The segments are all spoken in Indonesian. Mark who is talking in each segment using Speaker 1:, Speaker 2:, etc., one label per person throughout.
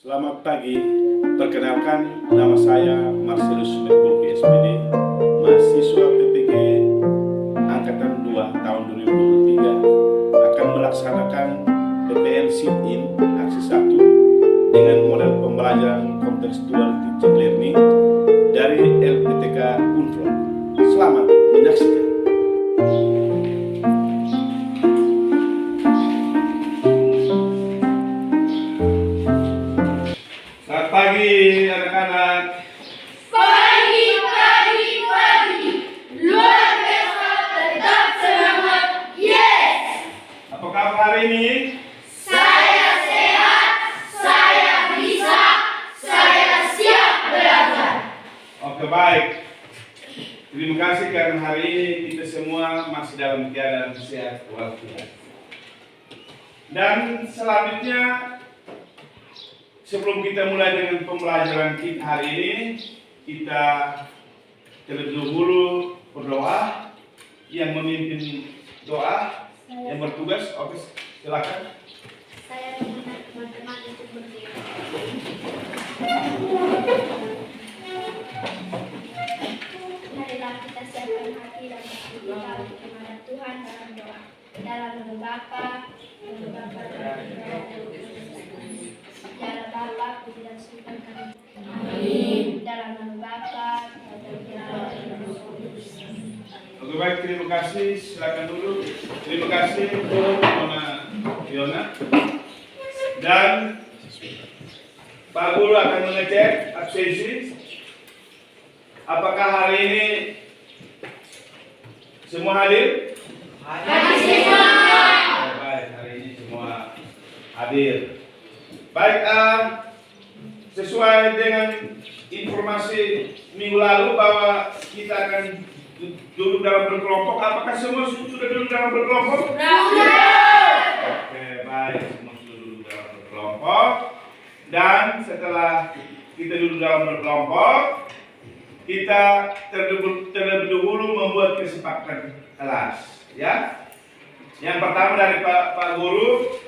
Speaker 1: Selamat pagi, perkenalkan nama saya Marcelus Merboki SPD, mahasiswa PPG Angkatan 2 tahun 2023 akan melaksanakan PPL Sit-in aksi 1 dengan model pembelajaran Contextual Teaching Learning dari LPTK Unpro. Selamat menyaksikan. Selamat pagi anak-anak.
Speaker 2: Pagi. Luar biasa, tetap semangat. Yes!
Speaker 1: Apa kabar hari ini?
Speaker 2: Saya sehat, saya bisa, saya siap belajar.
Speaker 1: Oke, baik. Terima kasih karena hari ini kita semua masih dalam keadaan sehat walafiat. Dan selanjutnya, sebelum kita mulai dengan pembelajaran kita hari ini, kita terlebih dahulu berdoa. Yang memimpin doa, yang bertugas, oke, silakan.
Speaker 2: Saya mengundang teman-teman untuk berdiri. Marilah kita siapkan hati dan hati kita untuk menghadap Tuhan dalam doa. Dalam nama Bapa, dan ya Bapa, puji dan syukur kami. Amin. Dalam nama Bapa, dan
Speaker 1: Oke, baik, terima kasih. Silakan dulu. Terima kasih untuk Nona Fiona. Dan Pak Guru akan mengecek absensi. Apakah hari ini semua hadir? Baik, hari ini semua hadir. Baik, sesuai dengan informasi minggu lalu bahwa kita akan duduk dalam berkelompok. Apakah semua sudah duduk dalam berkelompok? Oke, baik, semua sudah duduk dalam berkelompok. Dan setelah kita duduk dalam berkelompok, kita terlebih dahulu membuat kesepakatan kelas, ya. Yang pertama dari Pak Guru,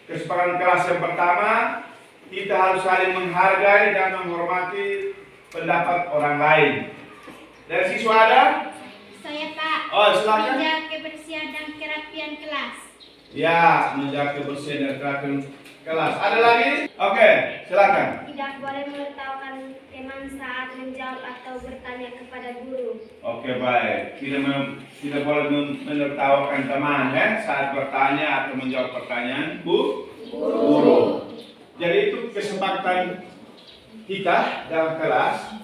Speaker 1: kesepakatan kelas yang pertama, kita harus saling menghargai dan menghormati pendapat orang lain. Dari siswa ada?
Speaker 2: Saya Pak.
Speaker 1: Oh, silakan.
Speaker 2: Menjaga kebersihan dan kerapian kelas.
Speaker 1: Ya, menjaga kebersihan dan kerapian kelas. Ada lagi? Oke, silakan.
Speaker 2: Tidak boleh menertawakan teman saat menjawab atau bertanya kepada guru.
Speaker 1: Oke, baik. Tidak boleh menertawakan teman ya saat bertanya atau menjawab pertanyaan guru. Jadi itu kesepakatan kita dalam kelas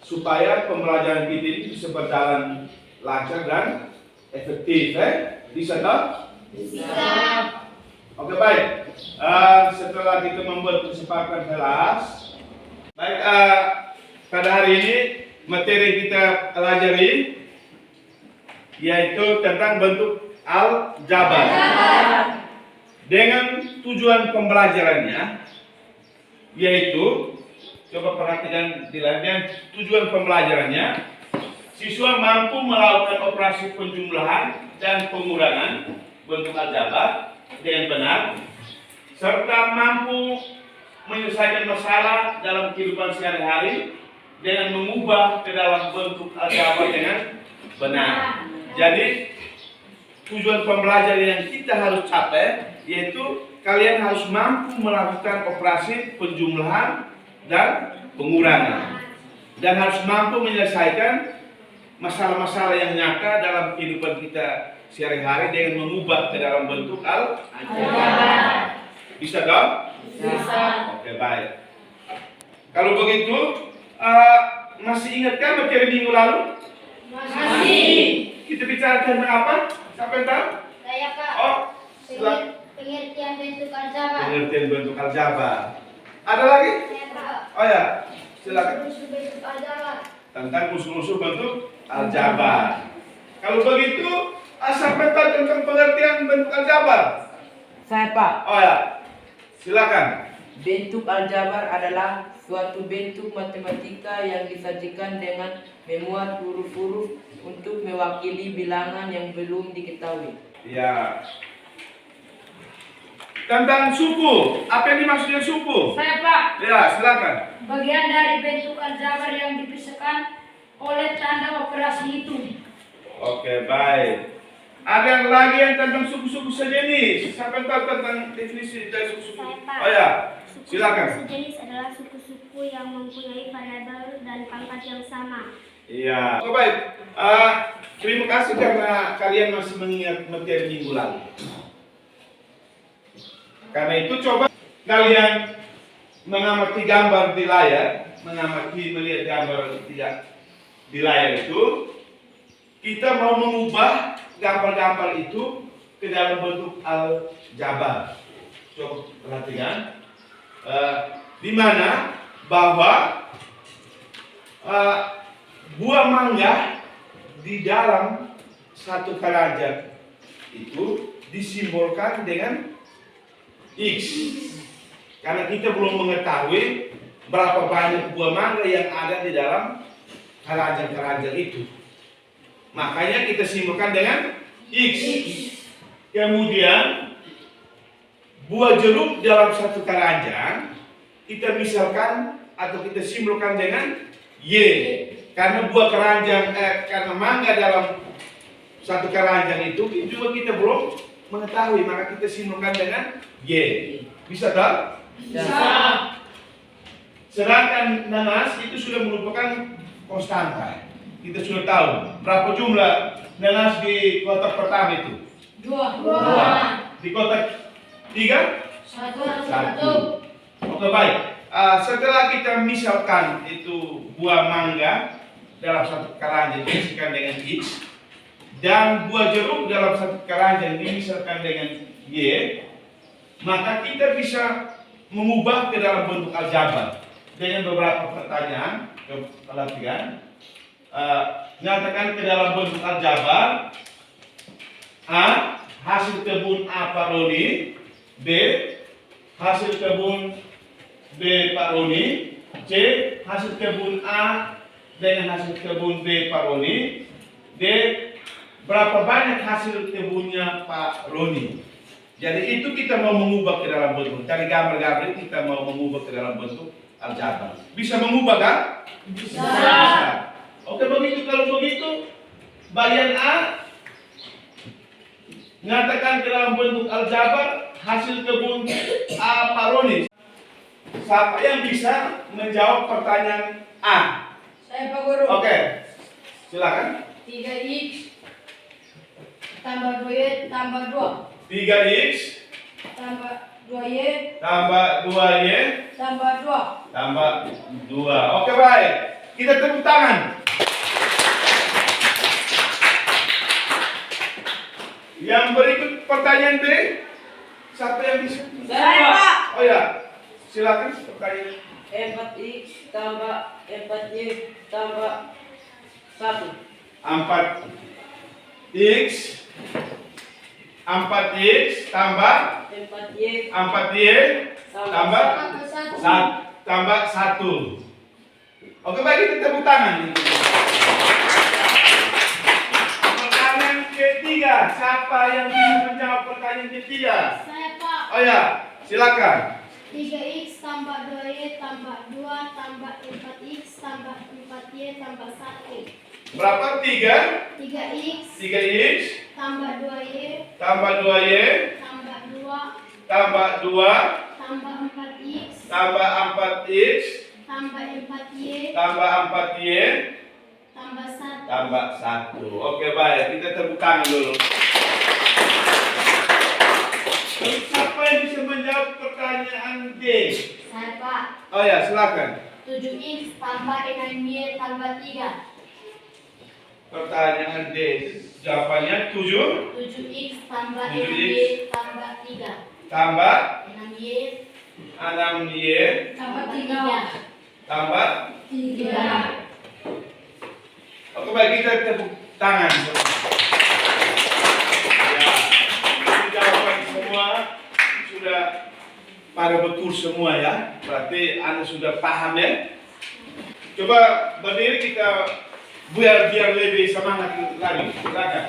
Speaker 1: supaya pembelajaran kita ini bisa berjalan lancar dan efektif. Bisa tak?
Speaker 2: Bisa.
Speaker 1: Oke, baik. Setelah kita membuat kesepakatan kelas, baik, pada hari ini materi kita pelajari yaitu tentang bentuk aljabar. Dengan tujuan pembelajarannya yaitu, coba perhatikan di layar, tujuan pembelajarannya siswa mampu melakukan operasi penjumlahan dan pengurangan bentuk aljabar dengan benar, serta mampu menyelesaikan masalah dalam kehidupan sehari-hari dengan mengubah ke dalam bentuk aljabar dengan benar. Jadi tujuan pembelajaran yang kita harus capai yaitu kalian harus mampu melakukan operasi penjumlahan dan pengurangan, dan harus mampu menyelesaikan masalah-masalah yang nyata dalam kehidupan kita sehari-hari dengan mengubah ke dalam bentuk aljabar. Bisa dong?
Speaker 2: Bisa.
Speaker 1: Oke, baik. Kalau begitu, masih ingatkah materi minggu lalu?
Speaker 2: Masih.
Speaker 1: Kita bicara tentang apa? Siapa yang tahu?
Speaker 2: Saya Pak.
Speaker 1: Oh, silakan.
Speaker 2: Pengertian bentuk aljabar.
Speaker 1: Pengertian bentuk aljabar. Ada lagi?
Speaker 2: Saya Pak.
Speaker 1: Oh ya, silakan.
Speaker 2: Musuh bentuk aljabar.
Speaker 1: Tentang musuh-musuh bentuk aljabar. Kalau begitu, siapa tahu tentang pengertian bentuk aljabar?
Speaker 3: Saya Pak.
Speaker 1: Oh ya, silakan.
Speaker 3: Bentuk aljabar adalah suatu bentuk matematika yang disajikan dengan memuat huruf-huruf untuk mewakili bilangan yang belum diketahui.
Speaker 1: Ya. Tentang suku, apa yang dimaksud dengan suku?
Speaker 4: Saya Pak,
Speaker 1: Ya, silakan.
Speaker 4: bagian dari bentuk aljabar yang dipisahkan oleh tanda operasi itu.
Speaker 1: Oke, baik. Ada lagi yang tentang suku-suku sejenis? Siapa yang tahu tentang definisi dari suku-suku?
Speaker 2: Saya, Pak.
Speaker 1: Oh ya,
Speaker 2: Suku
Speaker 1: silakan.
Speaker 2: sejenis adalah suku-suku yang mempunyai variabel dan pangkat yang sama.
Speaker 1: Iya. Oke, baik. Terima kasih karena kalian masih mengingat materi minggu lalu. Karena itu coba kalian mengamati gambar di layar, melihat gambar di layar itu, kita mau mengubah gambar-gambar itu ke dalam bentuk aljabar. Coba perhatikan, di mana bahwa buah mangga di dalam satu keranjang itu disimbolkan dengan X. Karena kita belum mengetahui berapa banyak buah mangga yang ada di dalam keranjang-keranjang itu. Makanya kita simbolkan dengan X. Kemudian buah jeruk dalam satu keranjang kita misalkan atau kita simbolkan dengan Y. Karena buah keranjang, karena mangga dalam satu keranjang itu juga kita belum mengetahui, maka kita simbolkan dengan Y. Bisa tak?
Speaker 4: Bisa.
Speaker 1: Sedangkan nanas itu sudah merupakan konstanta. Kita sudah tahu berapa jumlah nanas di kotak pertama itu.
Speaker 4: Dua.
Speaker 1: Di kotak 3?
Speaker 4: Satu.
Speaker 1: Oke, baik. Setelah kita misalkan itu buah mangga dalam satu keranjang dimisalkan dengan X dan buah jeruk dalam satu keranjang dimisalkan dengan Y, maka kita bisa mengubah ke dalam bentuk aljabar dengan beberapa pertanyaan. Perhatikan, nyatakan ke dalam bentuk aljabar: A. Hasil kebun A Pak Roni. B. Hasil kebun B Pak Roni. C. Hasil kebun A dengan hasil kebun B Pak Roni. D. Berapa banyak hasil kebunnya Pak Roni. Jadi itu kita mau mengubah ke dalam bentuk. Dari gambar-gambar ini kita mau mengubah ke dalam bentuk aljabar. Bisa mengubah kan?
Speaker 4: Bisa.
Speaker 1: Oke, begitu. Kalau begitu, bagian A nyatakan ke dalam bentuk aljabar hasil kebun A Pak Roni. Siapa yang bisa menjawab pertanyaan A?
Speaker 4: Saya Pak Guru.
Speaker 1: Oke, silakan.
Speaker 4: 3X tambah 2Y tambah 2
Speaker 1: 3X
Speaker 4: tambah 2Y
Speaker 1: tambah 2Y
Speaker 4: tambah 2.
Speaker 1: tambah 2. Oke, baik. Kita tepuk tangan. Yang berikut pertanyaan B. Siapa yang bisa?
Speaker 4: Saya Pak.
Speaker 1: Oh ya, silakan pertanyaan.
Speaker 3: 4X tambah 4Y tambah 1.
Speaker 1: 4X 4X tambah
Speaker 3: 4Y
Speaker 1: 4Y tambah 1. Oke, baik, kita tepuk tangan. Pertanyaan ketiga, siapa yang bisa menjawab pertanyaan ketiga?
Speaker 2: Saya, Pak.
Speaker 1: Oh ya, silakan.
Speaker 2: 3X tambah 2Y tambah 2 tambah 4X tambah 4Y tambah 1.
Speaker 1: Berapa? 3?
Speaker 2: 3X
Speaker 1: 3X
Speaker 2: tambah 2Y
Speaker 1: tambah 2Y
Speaker 2: tambah 2
Speaker 1: tambah 2
Speaker 2: tambah 4X
Speaker 1: tambah 4X
Speaker 2: tambah 4Y
Speaker 1: tambah 4Y
Speaker 2: tambah 1.
Speaker 1: tambah 1. Oke, baik, kita tepuk tangan dulu. Siapa yang bisa menjawab pertanyaan D?
Speaker 2: Saya, Pak.
Speaker 1: Oh ya, silakan.
Speaker 2: 7X tambah 6Y tambah 3.
Speaker 1: Pertanyaan D. Jawabannya 7
Speaker 2: 7X tambah
Speaker 1: 7X
Speaker 2: 6Y tambah 3.
Speaker 1: tambah
Speaker 2: 6Y
Speaker 1: 6Y
Speaker 4: Tambah 3.
Speaker 1: tambah
Speaker 4: 3.
Speaker 1: Oke, baik, kita tepuk tangan. Ya, ini jawaban semua sudah pada betul semua ya. Berarti Anda sudah paham ya. Coba berdiri, kita biar lebih semangat lagi. Silakan.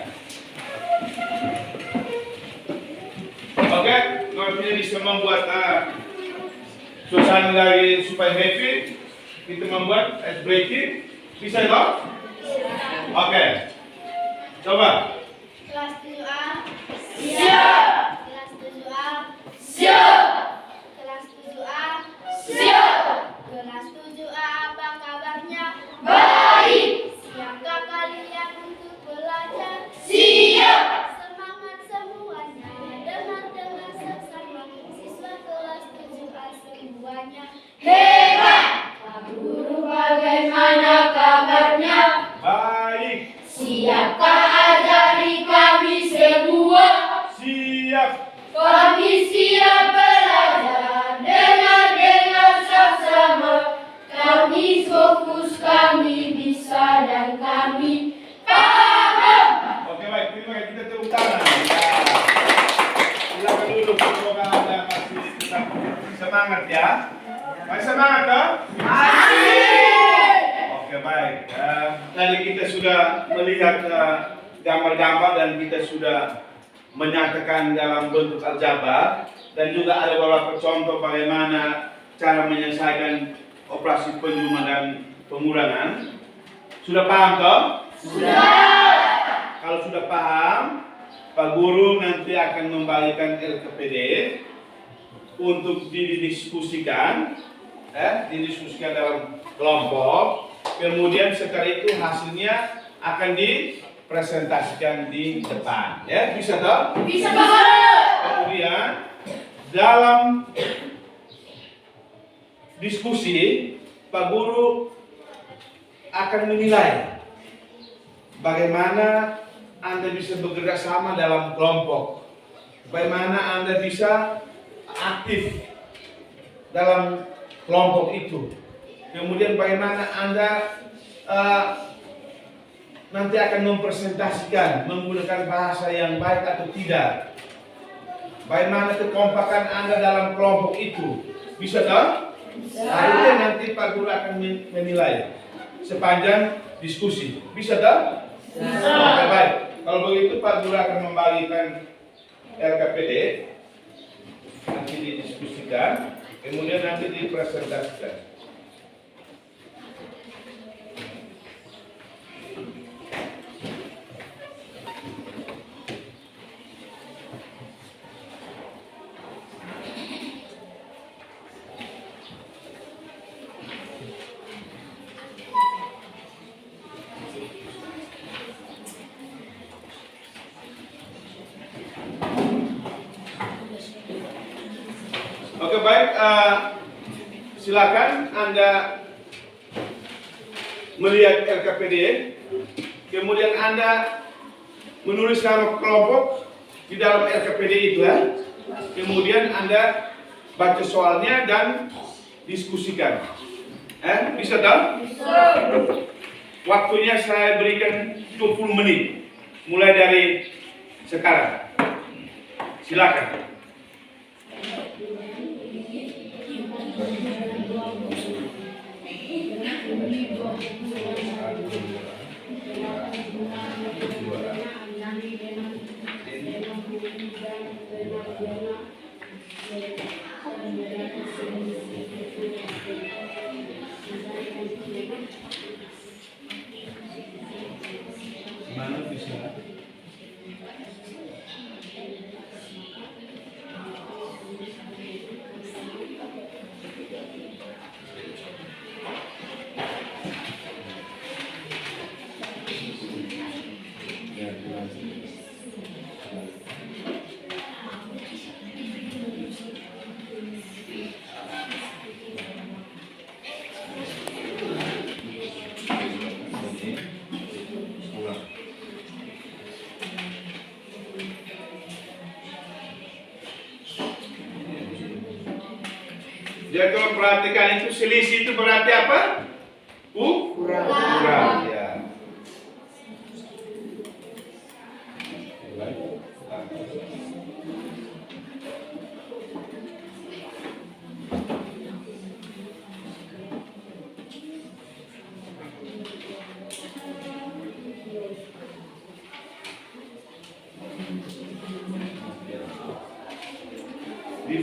Speaker 1: Oke, kalau tidak bisa membuat suasana lagi supaya happy, kita membuat ice breaking, bisa toh? Oke, coba.
Speaker 2: Kelas 7A.
Speaker 4: Siap.
Speaker 2: Kelas 7A.
Speaker 4: Siap.
Speaker 2: Kelas 7A.
Speaker 4: Siap.
Speaker 2: Kelas 7A, apa kabarnya?
Speaker 4: Baik.
Speaker 2: Siapkah kalian untuk belajar?
Speaker 4: Siap.
Speaker 2: Semangat semuanya, dengar-dengar sesama siswa kelas 7A semuanya.
Speaker 4: Hebat. Pak Guru bagaimana kabarnya?
Speaker 1: Baik,
Speaker 4: Siapkah ajari kami semua?
Speaker 1: siap.
Speaker 4: Kami siap belajar, dengar seksama. Kami fokus, kami bisa dan kami paham.
Speaker 1: Oke baik, terima kasih, kita tepuk tangan. Ya. Silakan duduk, semoga Anda masih tetap semangat ya. Masih semangat toh? Oke baik. Tadi kita sudah melihat gambar-gambar dan kita sudah menyatakan dalam bentuk aljabar dan juga ada beberapa contoh bagaimana cara menyelesaikan operasi penjuma dan pengurangan. Sudah paham toh? Kalau sudah paham, Pak Guru nanti akan membagikan LKPD untuk didiskusikan, dalam kelompok. Kemudian setelah itu hasilnya akan dipresentasikan di depan. Ya, bisa toh?
Speaker 4: Bisa banget.
Speaker 1: Kemudian dalam diskusi, Pak Guru akan menilai bagaimana Anda bisa bekerja sama dalam kelompok, bagaimana Anda bisa aktif dalam kelompok itu, kemudian bagaimana Anda nanti akan mempresentasikan menggunakan bahasa yang baik atau tidak, bagaimana kekompakan Anda dalam kelompok itu, bisa toh? Akhirnya nanti Pak Guru akan menilai sepanjang diskusi, bisa toh? Oke, baik. Kalau begitu Pak Guru akan membagikan LKPD, nanti didiskusikan, kemudian nanti dipresentasikan. Oke baik, silakan Anda melihat LKPD, kemudian Anda menulis nama kelompok di dalam LKPD itu ya, kemudian Anda baca soalnya dan diskusikan. Bisa tahu? Waktunya saya berikan 20 menit, mulai dari sekarang. Silakan. Mana bisa? Jadi kalau perhatikan itu selisih itu berarti apa? Kurang. Ya.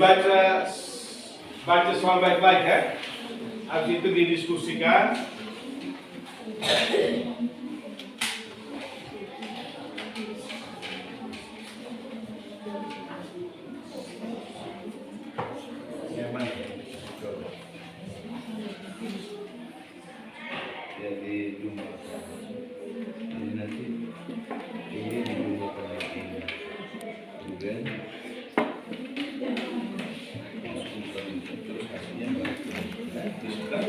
Speaker 1: dibaca soal baik-baik ya. Habis itu didiskusikan. Yang mana? Coba. Jadi jumlah. Jadi nanti ini dijumlahkan dengan ini. Kemudian terus hasilnya nanti sudah.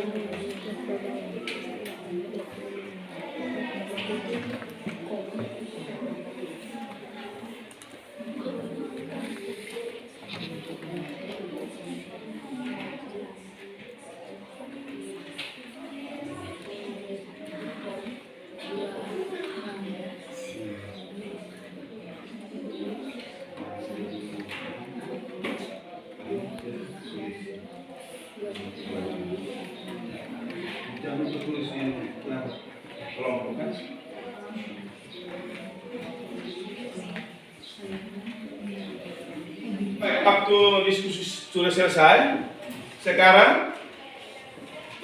Speaker 1: Jangan lupa tulis yang kelompok kan. Baik, waktu diskusi sudah selesai. Sekarang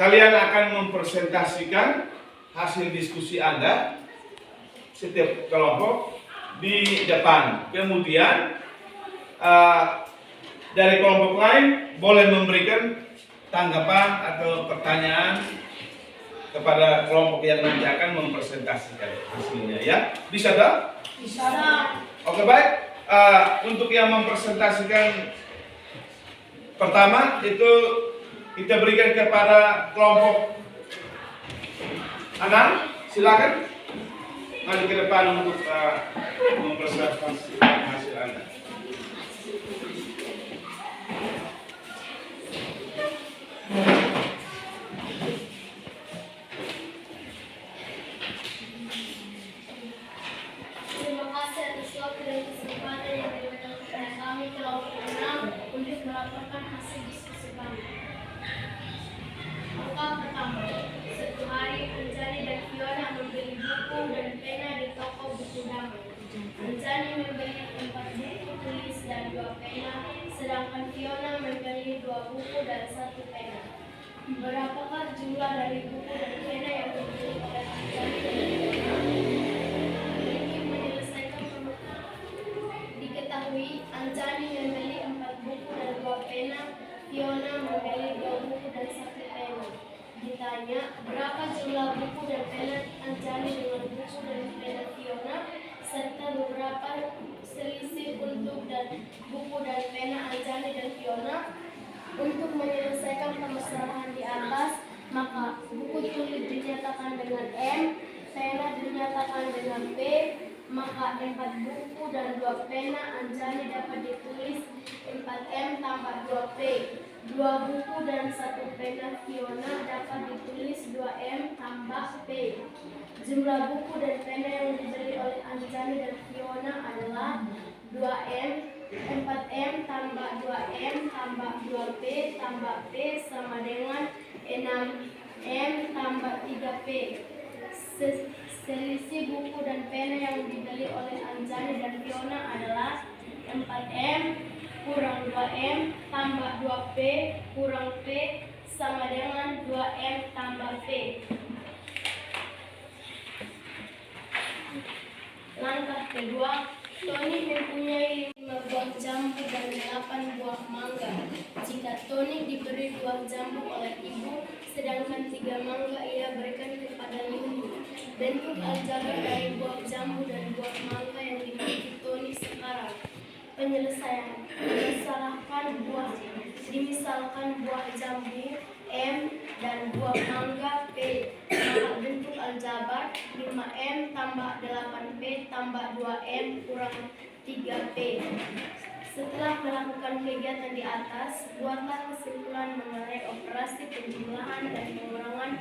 Speaker 1: kalian akan mempresentasikan hasil diskusi Anda setiap kelompok di depan. Kemudian dari kelompok lain boleh memberikan tanggapan atau pertanyaan kepada kelompok yang nanti akan mempresentasikan hasilnya ya. Bisa tak?
Speaker 4: Bisa.
Speaker 1: Oke baik. Untuk yang mempresentasikan pertama itu kita berikan kepada kelompok Anang. Silakan maju ke depan untuk mempresentasikan hasil Anda.
Speaker 2: Terima kasih atas waktu dan kesempatan yang diberikan kepada kami kelompok 6 untuk melaporkan hasil diskusi kami. Angka pertama, satu hari Anjani dan Fiona membeli buku dan pena di toko buku damai. Anjani membeli 4 buku tulis dan 2 pena, sedangkan Fiona membeli 2 buku dan 1 pena. Berapakah jumlah dari buku dan pena yang dibeli oleh Anjani dan Fiona? Diketahui Anjani membeli 4 buku dan 2 pena, Fiona membeli 2 buku dan 1 pena. Ditanya, berapa jumlah buku dan pena Anjani dengan buku dan pena Fiona, serta beberapa selisih untuk dan buku dan pena Anjani dan Fiona. Untuk menyelesaikan permasalahan di atas, maka buku tulis dinyatakan dengan M, pena dinyatakan dengan P, maka 4 buku dan 2 pena Anjani dapat ditulis 4M tambah 2P. 2 buku dan 1 pena Fiona dapat ditulis 2M tambah P. Jumlah buku dan pena yang dibeli oleh Anjani dan Fiona adalah 2M, 4M tambah 2M tambah 2P tambah P sama dengan 6M tambah 3P. Selisih buku dan pena yang dibeli oleh Anjani dan Fiona adalah 4M kurang 2M tambah 2P kurang P sama dengan 2M tambah P. Langkah kedua, Tony mempunyai 5 buah jambu dan 8 buah mangga. Jika Tony diberi 2 jambu oleh ibu, sedangkan 3 mangga ia berikan kepada Yuni. Bentuk aljabar dari buah jambu dan buah mangga yang dimiliki Tony sekarang. Penyelesaian. Dimisalkan buah jambu M dan buah mangga P. Maka bentuk aljabar 5M tambah 8P tambah 2M kurang 3P. Setelah melakukan kegiatan di atas, buatlah kesimpulan mengenai operasi penjumlahan dan pengurangan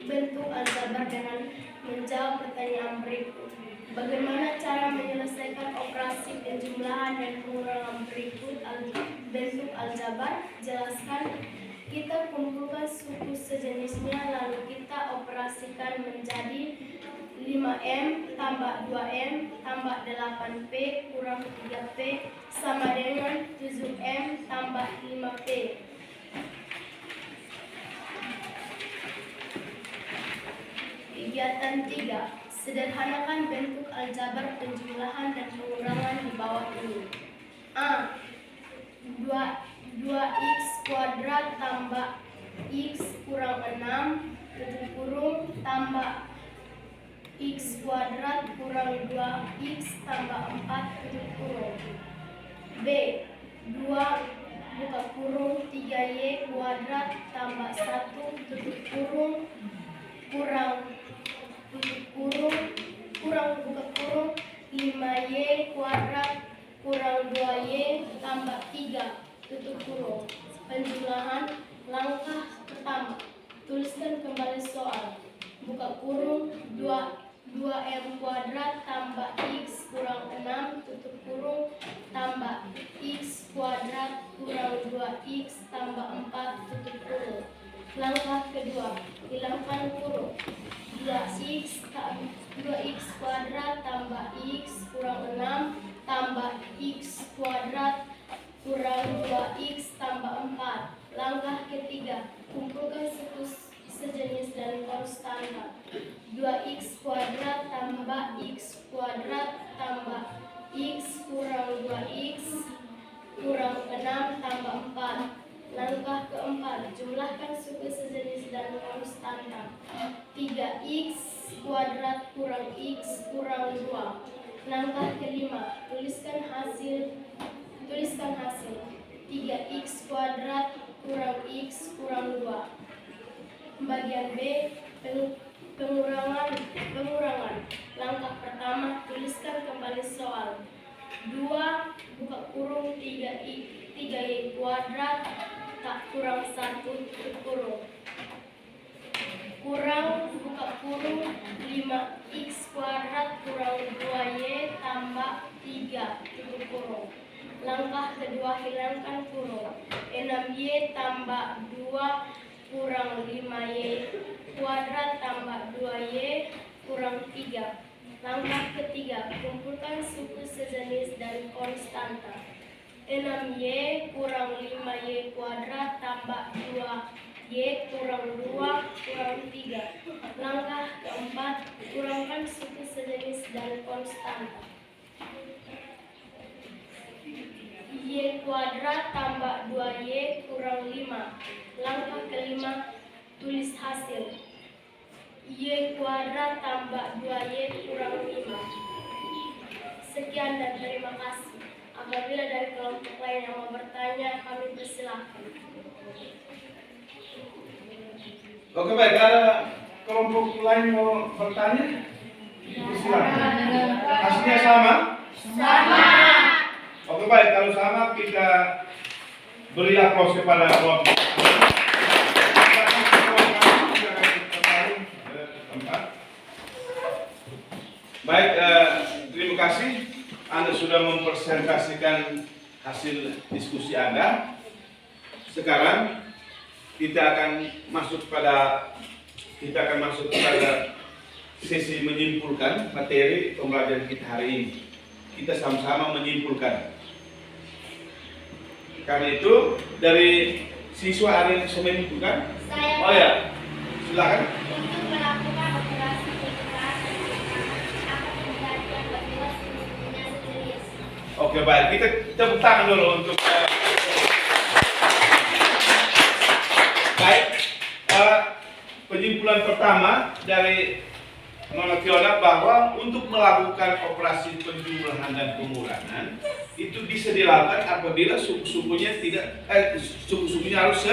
Speaker 2: bentuk aljabar dengan menjawab pertanyaan berikut. Bagaimana cara menyelesaikan operasi penjumlahan dan pengurangan berikut bentuk aljabar? Jelaskan. Kita kumpulkan suku sejenisnya lalu kita operasikan menjadi 5M tambah 2M tambah 8P kurang 3P sama dengan 7M tambah 5P. Kegiatan 3. Sederhanakan bentuk aljabar penjumlahan dan pengurangan di bawah ini. A. 2x kuadrat tambah x kurang 6 tutup kurung tambah x kuadrat kurang 2x tambah 4 tutup kurung. B. 2 buka kurung 3y kuadrat tambah 1 tutup kurung kurang tutup kurung kurang buka kurung 5y kuadrat kurang 2y tambah 3 tutup kurung. Penjumlahan. Langkah pertama, tuliskan kembali soal. Buka kurung 2m kuadrat tambah x kurang 6 tutup kurung tambah x kuadrat kurang 2x tambah 4 tutup kurung. Langkah kedua, hilangkan kurung. 2x kuadrat tambah x kurang 6 tambah x kuadrat kurang 2x tambah 4. Langkah ketiga, kumpulkan suku sejenis dan konstanta. 2x kuadrat tambah x kuadrat tambah x kurang 2x kurang 6 tambah 4. Langkah keempat, jumlahkan suku sejenis dan konstanta. 3x kuadrat kurang x kurang 2. Langkah kelima, tuliskan hasil. 3x kuadrat kurang x kurang 2. Bagian B, pengurangan. Langkah pertama, tuliskan kembali soal. 2 buka kurung 3y kuadrat tak kurang 1 tutup kurung kurang buka kurung 5x kuadrat kurang 2y tambah 3 tutup kurung. Langkah kedua, hilangkan kurung. 6y tambah 2 kurang 5y kuadrat tambah 2y kurang 3. Langkah ketiga, kumpulkan suku sejenis dan konstanta. 6y kurang 5y kuadrat tambah 2y kurang 2 kurang 3. Langkah keempat, kurangkan suku sejenis dan konstanta. Y kuadrat tambah 2y kurang 5. Langkah kelima, tulis hasil. Y kuadrat tambah 2y kurang 5. Sekian dan terima kasih. Apabila dari kelompok lain yang mau bertanya, kami persilahkan.
Speaker 1: Oke, baik, ada kelompok lain mau bertanya? Silakan. Hasilnya sama?
Speaker 4: Sama.
Speaker 1: Oke, baik, kalau sama kita beri aplaus kepada kelompok. Baik, terima kasih. Anda sudah mempresentasikan hasil diskusi Anda. Sekarang kita akan masuk pada sesi menyimpulkan materi pembelajaran kita hari ini. Kita sama-sama menyimpulkan. Karena itu dari siswa hari ini semua menyimpulkan. Oh ya, silakan.
Speaker 2: Untuk melakukan operasi penjualan akan terjadi apabila semuanya serius.
Speaker 1: Oke, baik, kita tepuk tangan dulu untuk baik. Penyimpulan pertama dari Nona Fiona bahwa untuk melakukan operasi penjumlahan dan pengurangan itu bisa dilakukan apabila suku-sukunya suku-sukunya harus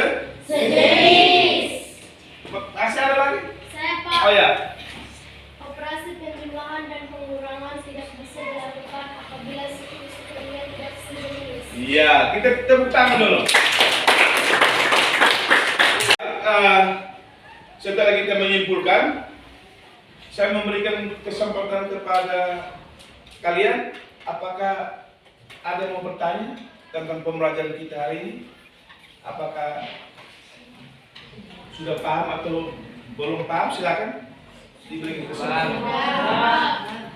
Speaker 2: Sejenis.
Speaker 1: Masih ada lagi?
Speaker 2: Saya Pak.
Speaker 1: Oh ya.
Speaker 2: Operasi penjumlahan dan pengurangan tidak bisa dilakukan apabila suku-sukunya tidak sejenis.
Speaker 1: Iya, kita tepuk tangan dulu. Setelah kita menyimpulkan, saya memberikan kesempatan kepada kalian. Apakah ada yang mau bertanya tentang pembelajaran kita hari ini? Apakah sudah paham atau belum paham? Silakan. diberi kesempatan?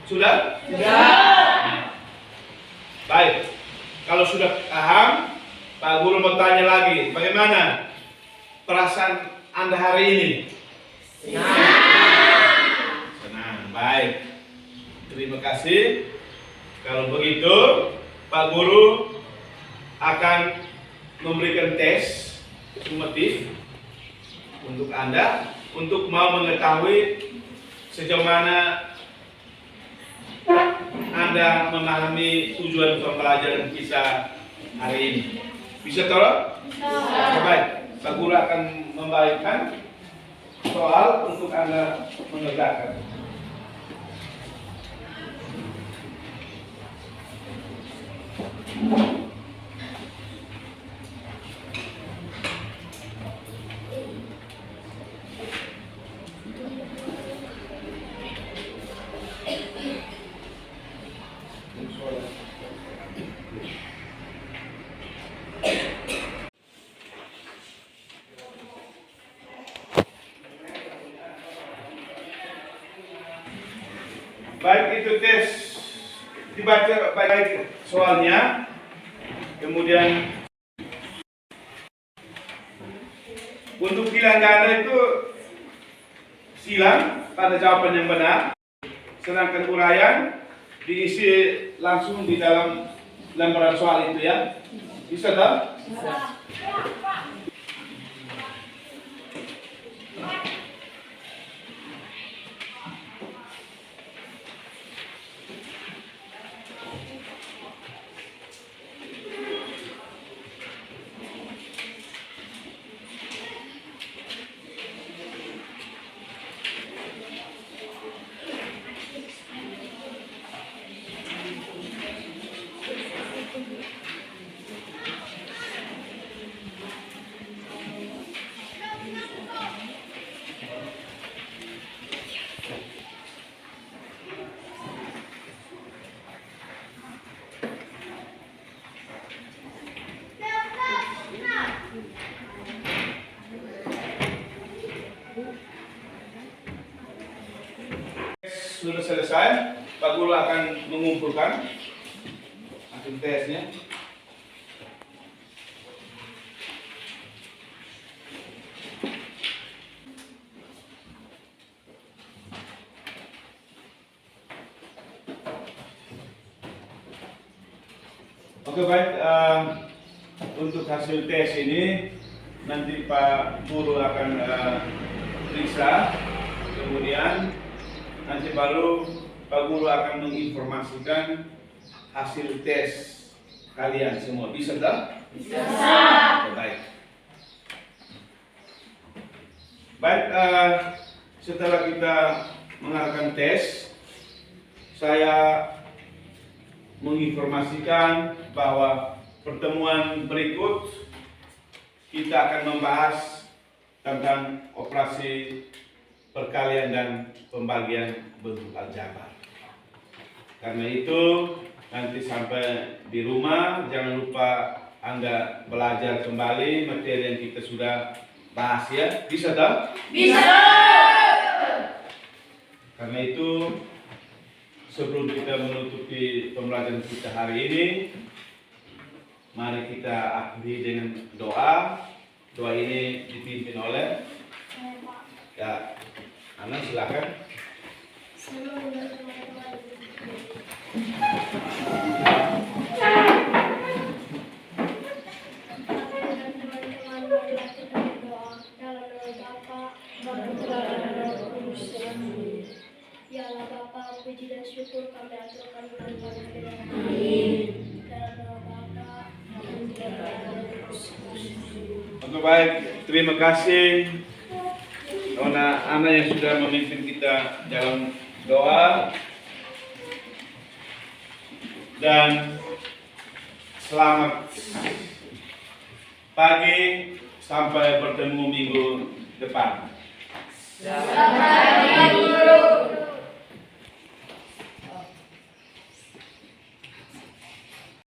Speaker 1: Sudah? Baik. Kalau sudah paham, Pak Guru mau tanya lagi, bagaimana perasaan Anda hari ini? Senang. Baik. Terima kasih. Kalau begitu, Pak Guru akan memberikan tes summatif untuk Anda untuk mau mengetahui sejauh mana Anda memahami tujuan pembelajaran kita hari ini. Bisa tolong? Bisa. Baik, Pak Guru akan membagikan soal untuk Anda mengerjakan. Baik, itu tes dibaca baik soalnya, kemudian untuk pilihan ganda itu silang pada jawaban yang benar, sedangkan uraian diisi langsung di dalam lembaran soal itu ya. Bisa tak? Bisa. Sudah selesai, Pak Guru akan mengumpulkan hasil tesnya. Oke, baik, untuk hasil tes ini nanti Pak Guru akan periksa, kemudian nanti baru Pak Guru akan menginformasikan hasil tes kalian semua. Bisa tak? Bisa. Baik. Baik, setelah kita mengadakan tes, saya menginformasikan bahwa pertemuan berikut kita akan membahas tentang operasi perkalian dan pembagian bentuk aljabar. Karena itu nanti sampai di rumah jangan lupa Anda belajar kembali materi yang kita sudah bahas ya. Bisa tak? Bisa. Karena itu sebelum kita menutupi pembelajaran kita hari ini, mari kita akhiri dengan doa. Doa ini dipimpin oleh ya, Ana silakan.
Speaker 2: Ya Allah Bapa, puji dan syukur kami aturkan kepada Dalam nama Bapa,
Speaker 1: Oke, baik, terima kasih Nona Ana yang sudah memimpin kita dalam doa, dan selamat pagi sampai bertemu minggu depan.
Speaker 3: Selamat pagi, Guru.